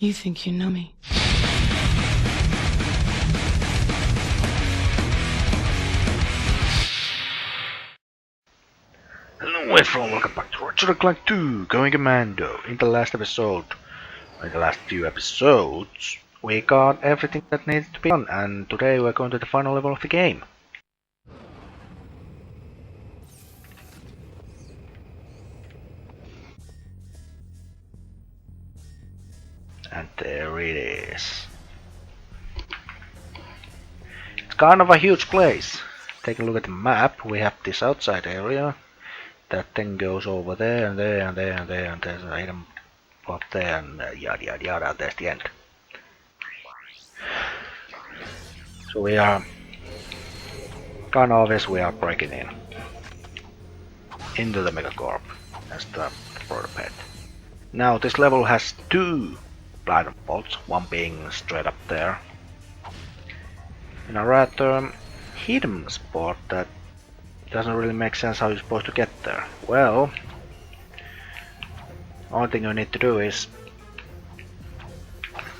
You think you know me. Hello everyone, welcome back to Ratchet Clank 2, Going Commando. In the last few episodes, we got everything that needs to be done, and today we're going to the final level of the game. And there it is. It's kind of a huge place. Take a look at the map. We have this outside area. That thing goes over there and there and there and there, and there's an item up there, and yada yada yada, there's the end. So we are kind of obvious we are breaking in into the Megacorp as the proto pet. Now this level has two blind bolts, one being straight up there in a rather hidden spot that doesn't really make sense how you're supposed to get there. Well, only thing you need to do is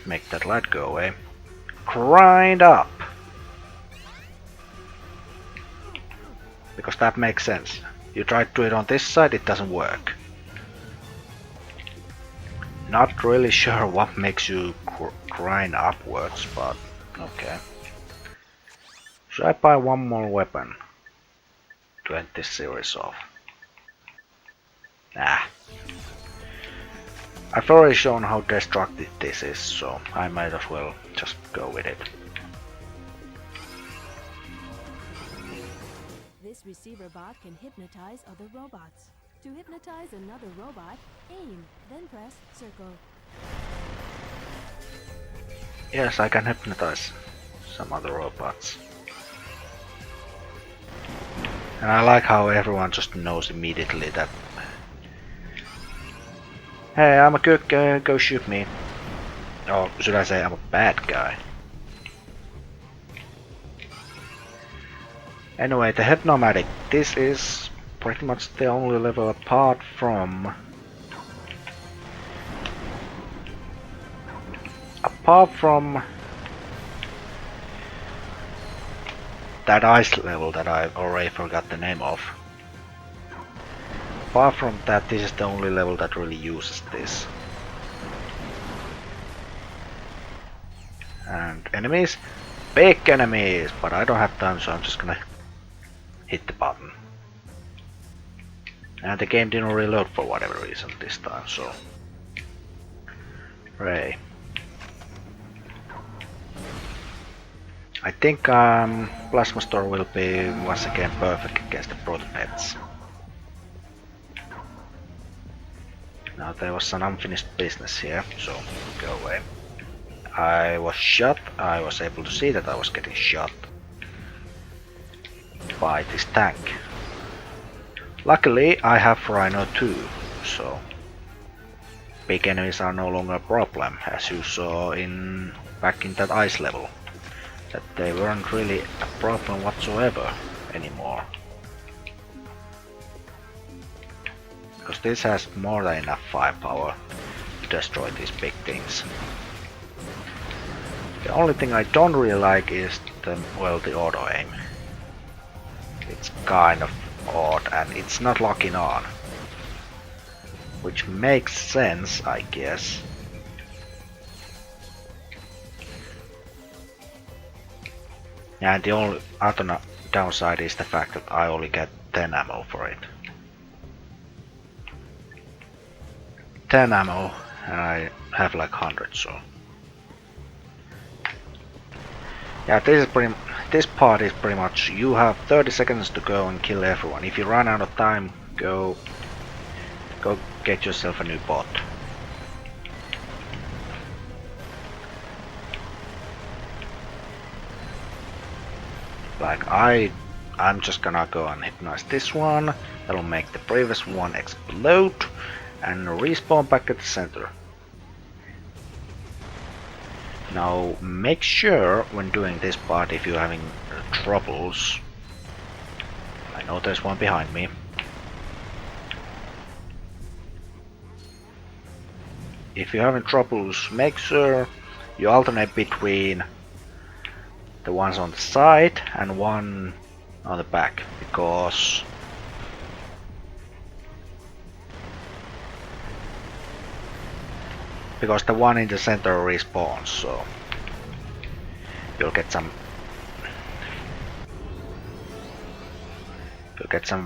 make that light go away. Grind up! Because that makes sense. You try to do it on this side, it doesn't work. Not really sure what makes you grind upwards, but okay. Should I buy one more weapon to end this series off? Nah. I've already shown how destructive this is, so I might as well just go with it. This receiver bot can hypnotize other robots. To hypnotize another robot, aim, then press circle. Yes, I can hypnotize some other robots. And I like how everyone just knows immediately that, hey, I'm a good guy, go shoot me. Or should I say I'm a bad guy? Anyway, the Hypnomatic, this is pretty much the only level apart from that ice level that I already forgot the name of. Apart from that, this is the only level that really uses this. And enemies? Big enemies! But I don't have time, so I'm just gonna hit the button. And the game didn't reload for whatever reason this time, so... Hooray. I think Plasma Store will be once again perfect against the proto pets. Now there was some unfinished business here, so go away. I was shot, I was able to see that I was getting shot by this tank. Luckily I have Rhino 2, so big enemies are no longer a problem, as you saw back in that ice level. That they weren't really a problem whatsoever anymore. Because this has more than enough firepower to destroy these big things. The only thing I don't really like is the auto aim. It's kind of odd and it's not locking on. Which makes sense, I guess. And the only other downside is the fact that I only get 10 ammo for it. 10 ammo and I have like 100, so... Yeah, this part is pretty much you have 30 seconds to go and kill everyone. If you run out of time, go get yourself a new bot. Like I'm just gonna go and hypnotize this one. That'll make the previous one explode and respawn back at the center. Now make sure when doing this part, if you're having troubles, I know there's one behind me. if you're having troubles, make sure you alternate between the ones on the side and one on the back, because the one in the center respawns, so you'll get some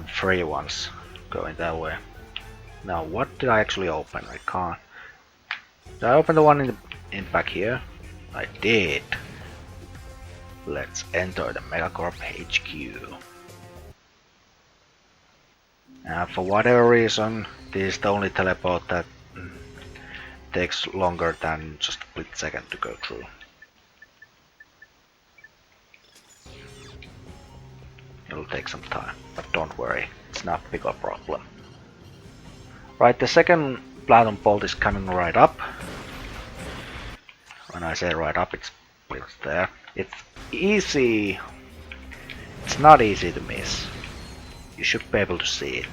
free ones going that way. Now, what did I actually open? I can't. Did I open the one in back here? I did. Let's enter the Megacorp HQ. And for whatever reason, this is the only teleport that takes longer than just a split second to go through. It'll take some time, but don't worry, it's not a big of a problem. Right, the second platinum bolt is coming right up. When I say right up, it's there. It's easy. It's not easy to miss. You should be able to see it.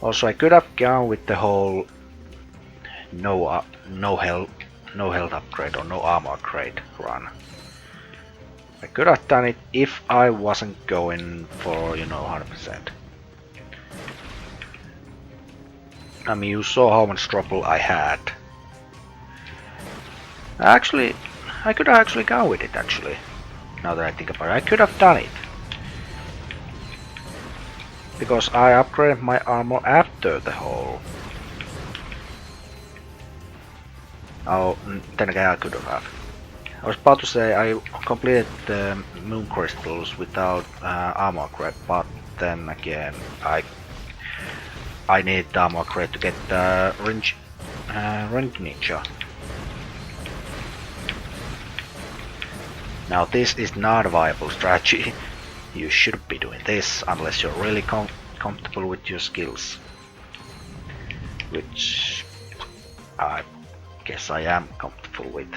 Also, I could have gone with the whole no health upgrade or no armor upgrade run. I could have done it if I wasn't going for, 100%. I mean, you saw how much trouble I had. Actually, I could have actually gone with it, actually. Now that I think about it, I could have done it. Because I upgraded my armor after the whole... Oh, then again I could have. I was about to say I completed the moon crystals without armor upgrade, but then again I need the armor upgrade to get the range ninja. Now this is not a viable strategy. You should be doing this unless you're really comfortable with your skills, which I guess I am comfortable with.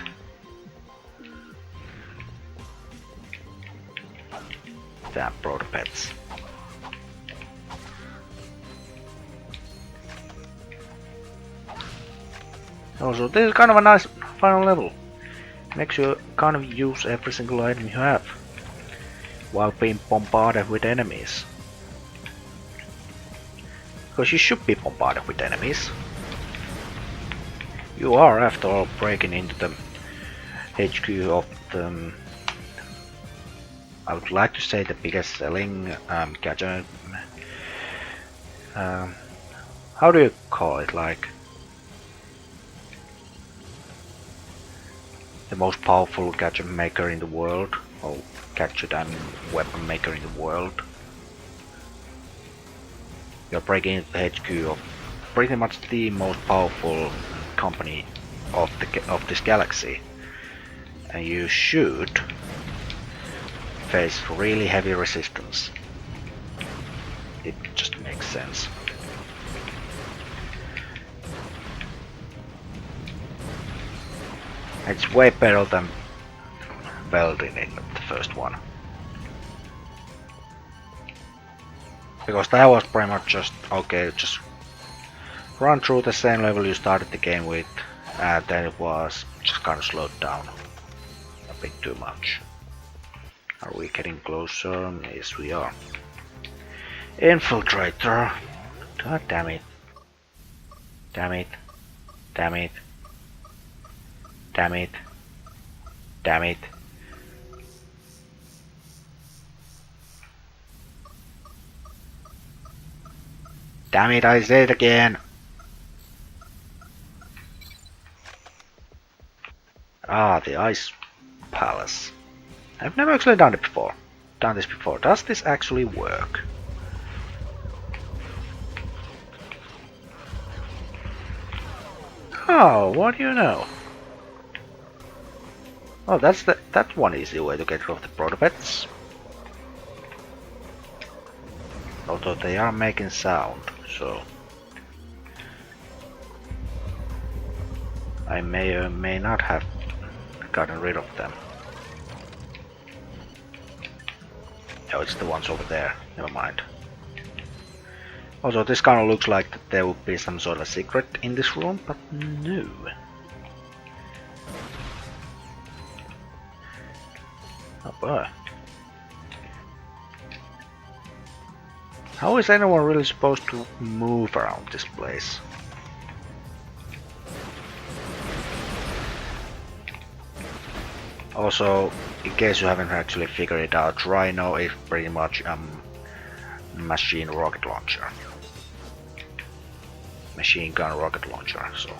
Damn proto pets. Also, this is kind of a nice final level. Makes you kind of use every single item you have while being bombarded with enemies. Because you should be bombarded with enemies. You are, after all, breaking into the HQ of the... I would like to say the biggest selling gadget. How do you call it? Like the most powerful gadget maker in the world, or gadget and weapon maker in the world. You're breaking into the HQ of pretty much the most powerful company of this galaxy, and you should face really heavy resistance. It just makes sense. It's way better than welding in the first one. Because that was pretty much just, okay, just run through the same level you started the game with, and then it was just kind of slowed down a bit too much. Are we getting closer? Yes, we are. Infiltrator. God damn it. Damn it. Damn it. Damn it. Damn it. Damn it, I said it again. Ah, the Ice Palace. I've never actually done this before. Does this actually work? Oh, what do you know? Oh, that's one easy way to get rid of the proto pets. Although they are making sound, so I may or may not have gotten rid of them. Oh, it's the ones over there. Never mind. Also, this kind of looks like that there would be some sort of secret in this room, but no. Oh boy. How is anyone really supposed to move around this place? Also, in case you haven't actually figured it out, Rhino is pretty much machine rocket launcher. Machine gun rocket launcher, so.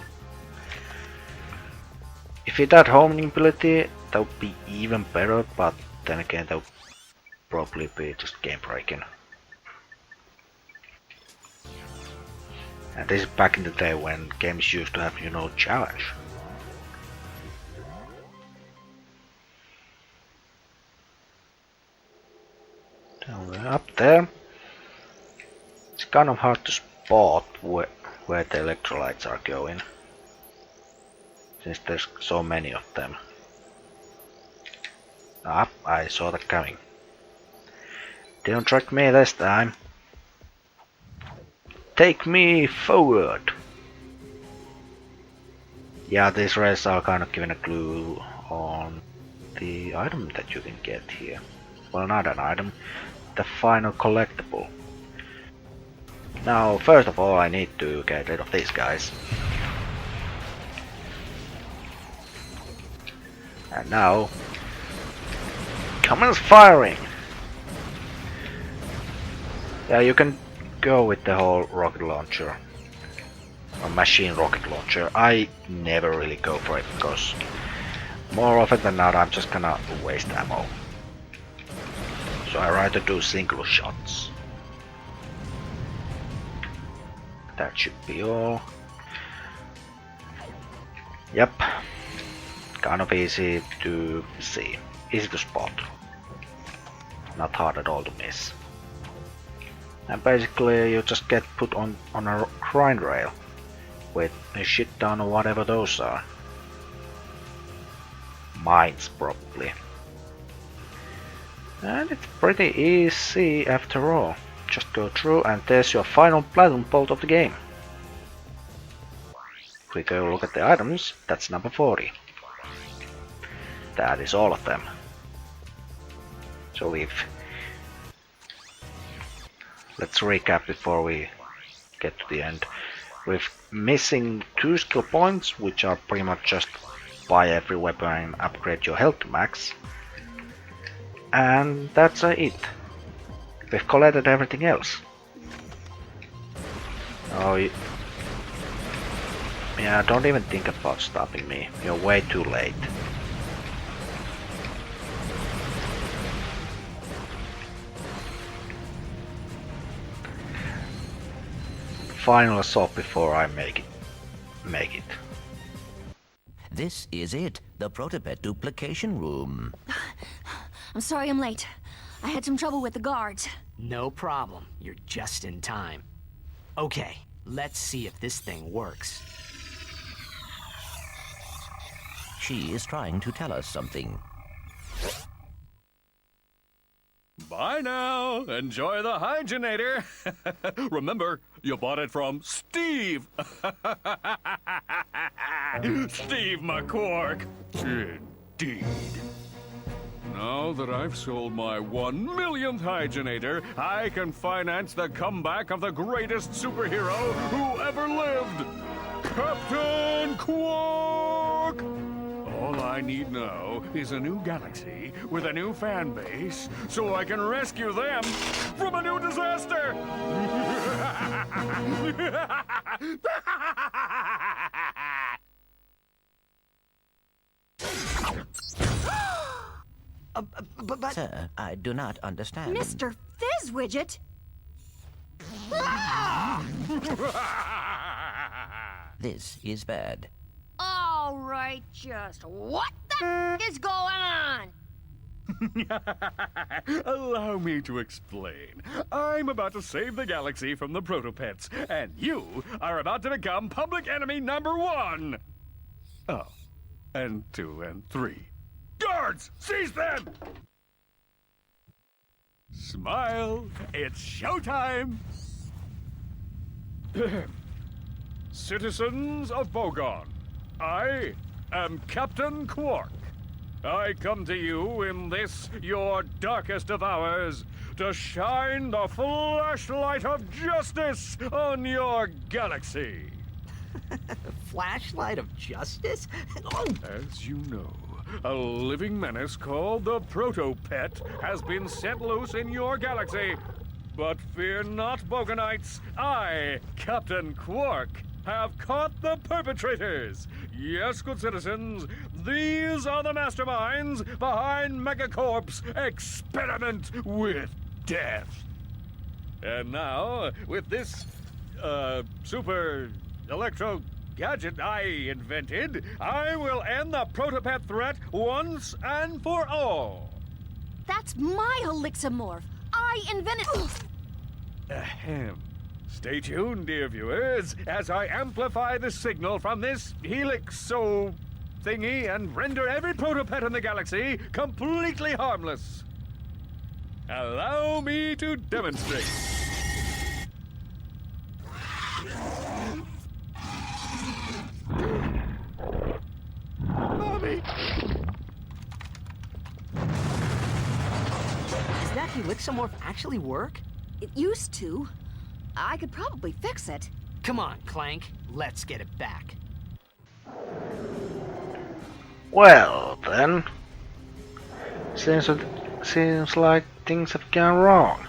If it had homing ability, that would be even better, but then again that would probably be just game breaking. And this is back in the day when games used to have, you know, challenge. Then we're up there. It's kind of hard to spot where the electrolytes are going, since there's so many of them. Ah, I saw that coming. Don't track me this time. Take me forward! Yeah, these rays are kind of giving a clue on the item that you can get here. Well, not an item, the final collectible. Now, first of all, I need to get rid of these guys. And now, commence firing! Yeah, you can go with the whole rocket launcher. Or machine rocket launcher. I never really go for it because more often than not I'm just gonna waste ammo. So I rather do single shots. That should be all. Yep. Kind of easy to see. Easy to spot. Not hard at all to miss. And basically you just get put on a grind rail with a shit ton of whatever those are. Mines probably. And it's pretty easy after all. Just go through and there's your final platinum bolt of the game. If we go look at the items, that's number 40. That is all of them. So let's recap before we get to the end. We're missing 2 skill points, which are pretty much just buy every weapon and upgrade your health to max. And that's it. We've collected everything else. Oh, yeah, don't even think about stopping me. You're way too late. Final assault before I make it. This is it, the protopet duplication room. I'm sorry I'm late. I had some trouble with the guards. No problem. You're just in time. Okay, let's see if this thing works. She is trying to tell us something. Bye now. Enjoy the hygienator. Remember, you bought it from Steve. Steve McQuark. Indeed. Now that I've sold my 1 millionth hygienator, I can finance the comeback of the greatest superhero who ever lived, Captain Quark! All I need now is a new galaxy with a new fan base, so I can rescue them from a new disaster! But Sir, I do not understand. Mr. Fizzwidget? This is bad. All right, just what the is going on? Allow me to explain. I'm about to save the galaxy from the protopets, and you are about to become public enemy number 1! Oh, and 2 and 3. Guards, seize them! Smile, it's showtime! Citizens of Bogon, I am Captain Quark. I come to you in this, your darkest of hours, to shine the flashlight of justice on your galaxy. Flashlight of justice? Oh! As you know, a living menace called the Proto-Pet has been set loose in your galaxy. But fear not, Bogonites. I, Captain Quark, have caught the perpetrators. Yes, good citizens, these are the masterminds behind Megacorp's experiment with death. And now, with this, super electro gadget I invented, I will end the Protopet threat once and for all. That's my Helixamorph. I invented. Ahem. Stay tuned, dear viewers, as I amplify the signal from this helixo thingy and render every protopet in the galaxy completely harmless. Allow me to demonstrate. Mommy! Does that Helixamorph actually work? It used to. I could probably fix it. Come on, Clank. Let's get it back. Well then, seems like things have gone wrong.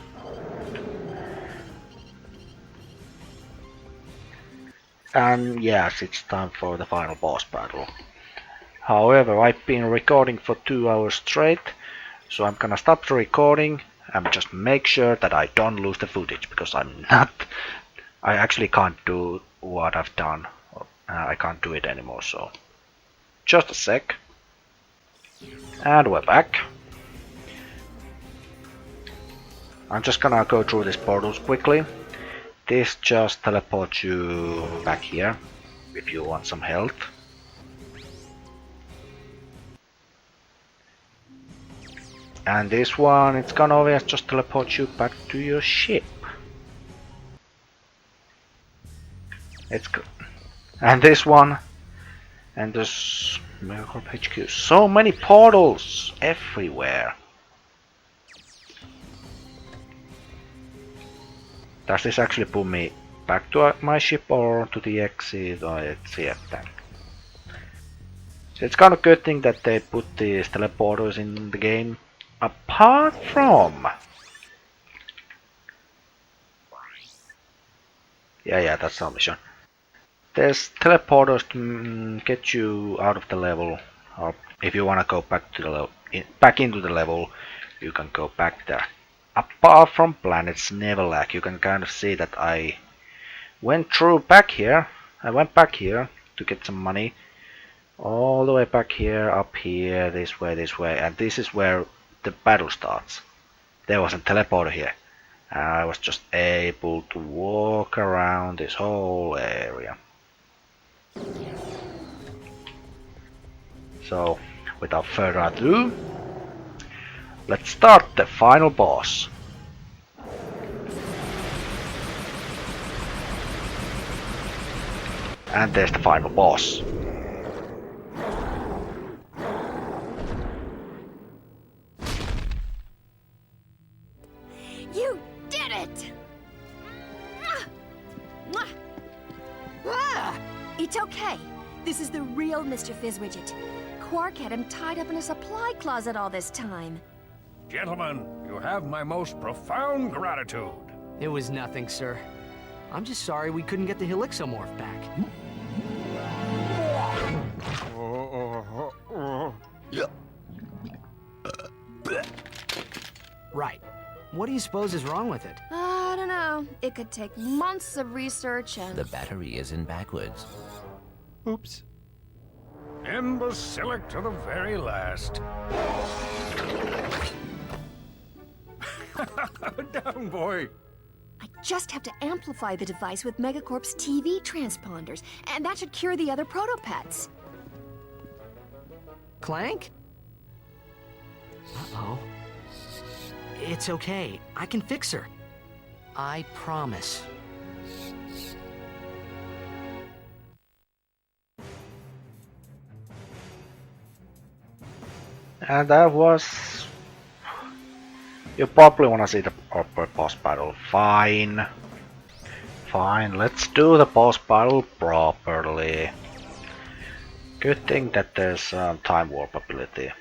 And yes, it's time for the final boss battle. However, I've been recording for 2 hours straight, so I'm gonna stop the recording and just make sure that I don't lose the footage, because I actually can't do what I've done. I can't do it anymore, so just a sec. And we're back. I'm just gonna go through these portals quickly. This just teleports you back here if you want some health. And this one, it's gonna always just teleport you back to your ship. It's good. And this one, and this Megacorp HQ. So many portals everywhere. Does this actually pull me back to my ship or to the exit? Or it's here, tank. So it's kind of good thing that they put these teleporters in the game. Apart from... Yeah, that's our mission. There's teleporters to get you out of the level, or if you want to go back to the level, back into the level, you can go back there. Apart from planets Neverlag, you can kind of see that I went through back here. I went back here to get some money, all the way back here, up here, this way, and this is where the battle starts. There was a teleporter here, and I was just able to walk around this whole area. So, without further ado, let's start the final boss. And there's the final boss. You did it! Ah! It's okay. This is the real Mr. Fizzwidget. Quark had him tied up in a supply closet all this time. Gentlemen, you have my most profound gratitude. It was nothing, sir. I'm just sorry we couldn't get the Helixamorph back. Right. What do you suppose is wrong with it? I don't know. It could take months of research and... The battery is in backwards. Oops. Imbecilic to the very last. Down, boy. I just have to amplify the device with Megacorp's TV transponders, and that should cure the other protopets. Clank? Uh-oh. It's okay. I can fix her. I promise. And that was... You probably wanna see the proper boss battle. Fine. Fine, let's do the boss battle properly. Good thing that there's time warp ability.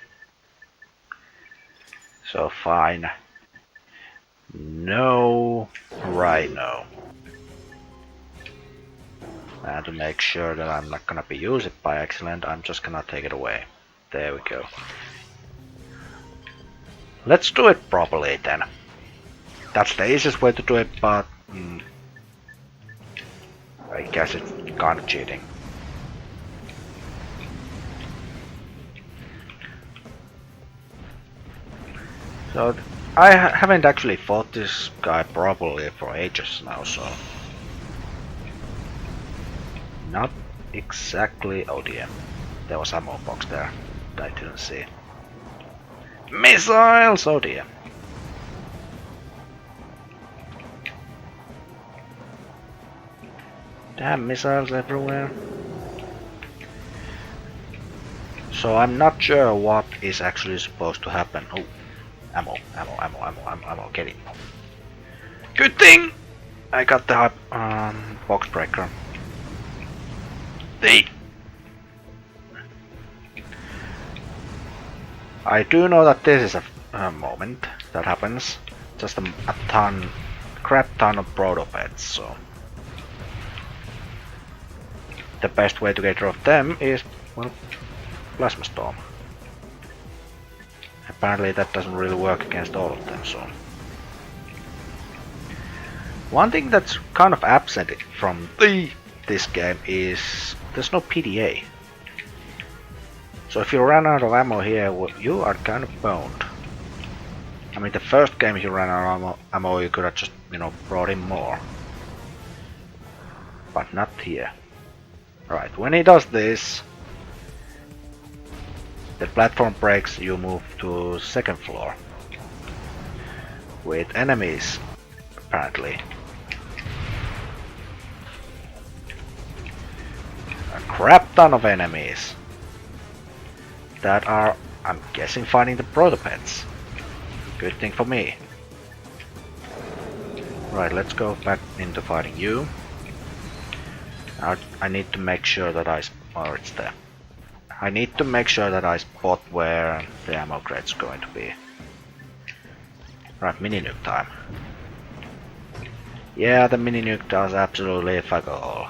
So fine. No Rhino. And to make sure that I'm not gonna be used it by accident, I'm just gonna take it away. There we go. Let's do it properly then. That's the easiest way to do it, but I guess it's kind of cheating. So I haven't actually fought this guy properly for ages now, so not exactly. Oh dear, there was ammo box there that I didn't see. Missiles! Oh dear. Damn, missiles everywhere. So I'm not sure what is actually supposed to happen. Oh, ammo, get it. Good thing I got the box breaker. I do know that this is a moment that happens. Just a crap ton of protopets, so the best way to get rid of them is, well, plasma storm. Apparently that doesn't really work against all of them, so. One thing that's kind of absent from this game is there's no PDA. So if you run out of ammo here, you are kind of boned. I mean, the first game you ran out of ammo, you could have just, brought in more. But not here. Right, when he does this, the platform breaks, you move to second floor. With enemies, apparently. A crap ton of enemies. That are, I'm guessing, fighting the protopets. Good thing for me. Right, let's go back into fighting you. Now I need to make sure that oh, it's there. I need to make sure that I spot where the ammo crate's going to be. Right, mini nuke time. Yeah, the mini nuke does absolutely fuck all.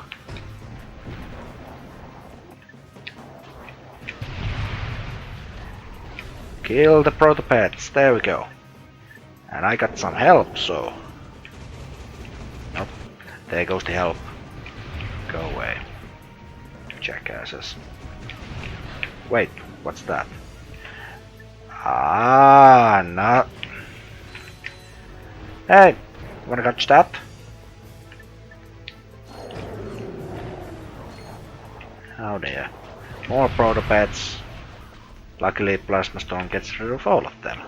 Kill the protopets, there we go. And I got some help, so... Nope, there goes the help. Go away. Jackasses. Wait, what's that? Ah, not... Hey, wanna catch that? Oh dear. More protopets. Luckily, Plasma Storm gets rid of all of them.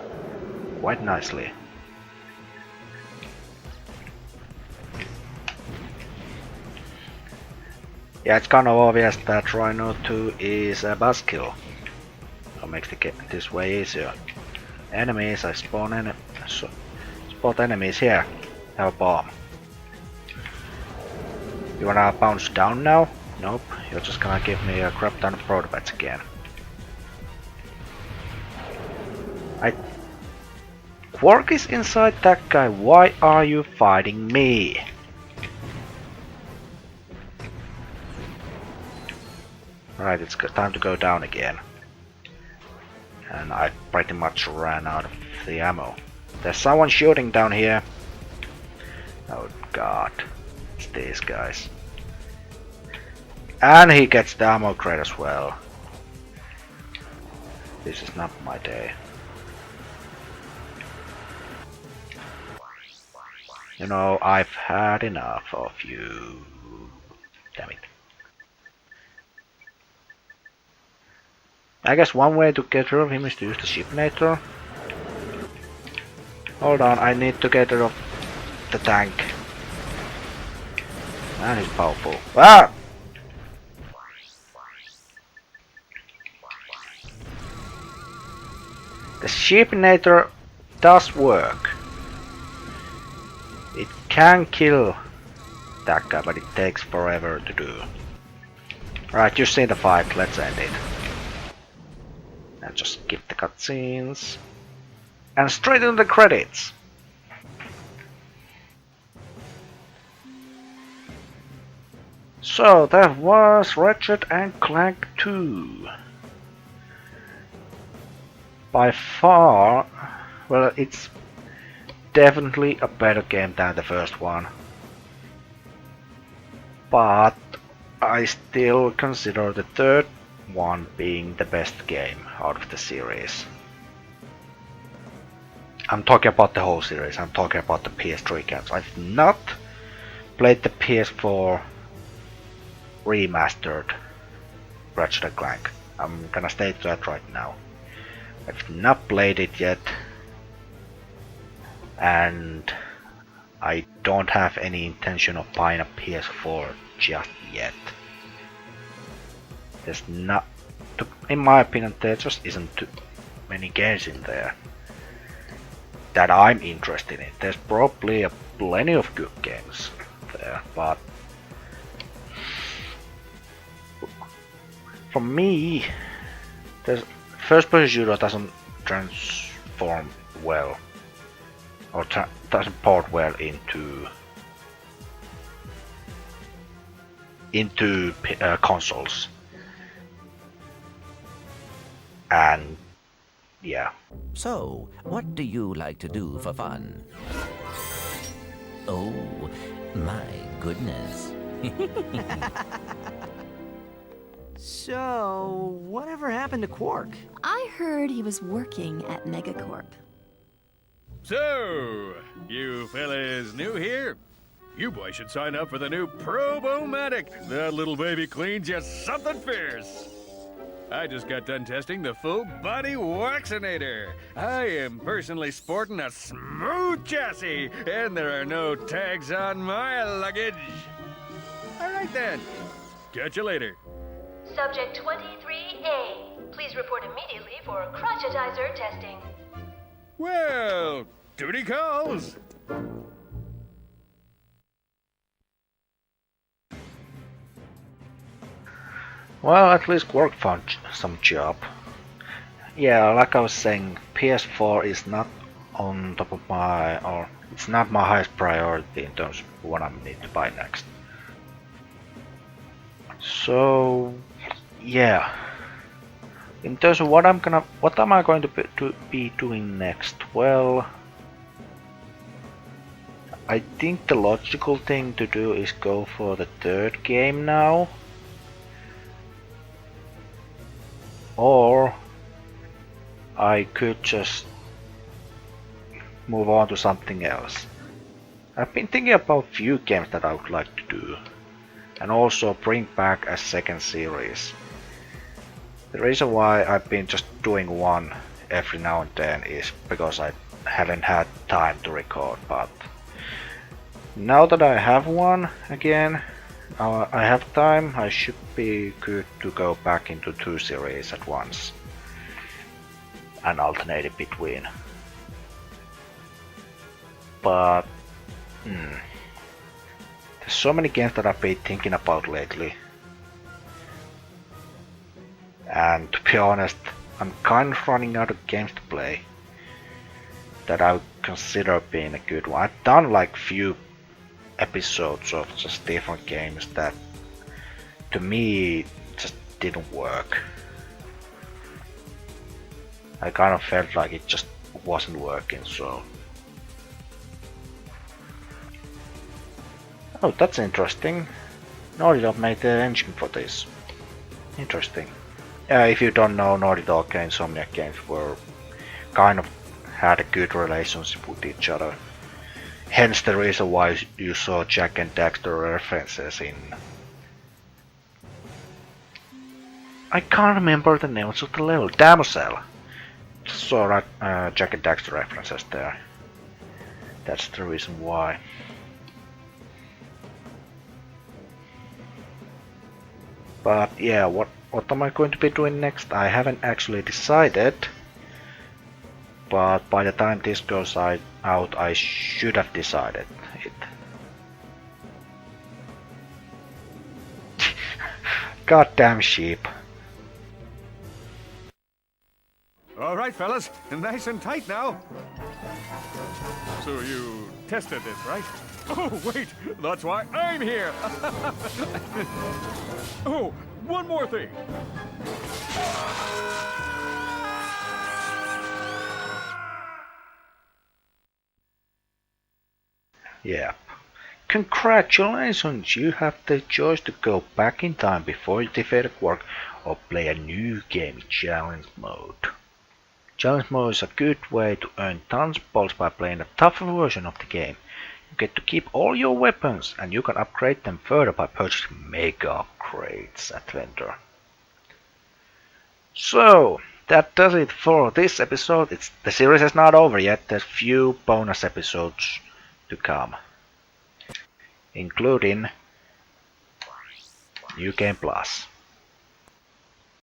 Quite nicely. Yeah, it's kind of obvious that Rhino 2 is a buzzkill. So makes this way easier. Enemies, I spot enemies here. Have a bomb. You wanna bounce down now? Nope, you're just gonna give me a crap ton of protopets again. Quark is inside that guy, why are you fighting me? Right, it's time to go down again. And I pretty much ran out of the ammo. There's someone shooting down here. Oh god, it's these guys. And he gets the ammo crate as well. This is not my day. You know, I've had enough of you. Damn it. I guess one way to get rid of him is to use the shipnator. Hold on, I need to get rid of the tank. And he's powerful. Ah! The Sheepinator does work. It can kill that guy, but it takes forever to do. Right, you've seen the fight, let's end it. And just skip the cutscenes. And straight into the credits! So that was Ratchet and Clank 2. By far, well, it's definitely a better game than the first one. But I still consider the third one being the best game out of the series. I'm talking about the whole series, I'm talking about the PS3 games. I've not played the PS4 remastered Ratchet Clank. I'm gonna state that right now. I've not played it yet, and I don't have any intention of buying a PS4 just yet. There's not, in my opinion, there just isn't too many games in there that I'm interested in. There's probably plenty of good games there, but for me, the first-person shooter doesn't transform well, or doesn't port well into consoles. And yeah. So, what do you like to do for fun? Oh, my goodness. So, whatever happened to Quark? I heard he was working at Megacorp. So, you fellas new here? You boys should sign up for the new Probomatic. That little baby cleans you something fierce. I just got done testing the full body Waxinator. I am personally sporting a smooth chassis, and there are no tags on my luggage. All right then. Catch you later. Subject 23A, please report immediately for crotchetizer testing. Well, duty calls. Well, at least Quark found some job. Yeah, like I was saying, PS4 is not on top of my, or it's not my highest priority in terms of what I need to buy next. So, yeah. In terms of what am I going to be doing next? Well, I think the logical thing to do is go for the third game now. Or I could just move on to something else. I've been thinking about few games that I would like to do, and also bring back a second series. The reason why I've been just doing one every now and then is because I haven't had time to record, but now that I have one again, I have time, I should be good to go back into two series at once and alternate it between. But there's so many games that I've been thinking about lately, and to be honest, I'm kind of running out of games to play that I would consider being a good one. I've done like few episodes of just different games that to me just didn't work. I kind of felt like it just wasn't working, so. Oh, that's interesting. Naughty Dog made the engine for this. Interesting. If you don't know, Naughty Dog and Insomniac Games were kind of had a good relationship with each other. Hence the reason why you saw Jak and Daxter references in... I can't remember the names of the level. Damosel! Saw Jak and Daxter references there. That's the reason why. But yeah, what am I going to be doing next? I haven't actually decided. but by the time this goes out, I should have decided it. Goddamn sheep. All right, fellas, nice and tight now. So you tested this, right? Oh, wait, that's why I'm here. Oh, one more thing. Yep. Congratulations, you have the choice to go back in time before you defeat a Quark or play a new game in challenge mode. Challenge mode is a good way to earn tons of balls by playing a tougher version of the game. You get to keep all your weapons and you can upgrade them further by purchasing mega upgrades at vendor. So, that does it for this episode. The series is not over yet, there's few bonus episodes to come, including New Game Plus.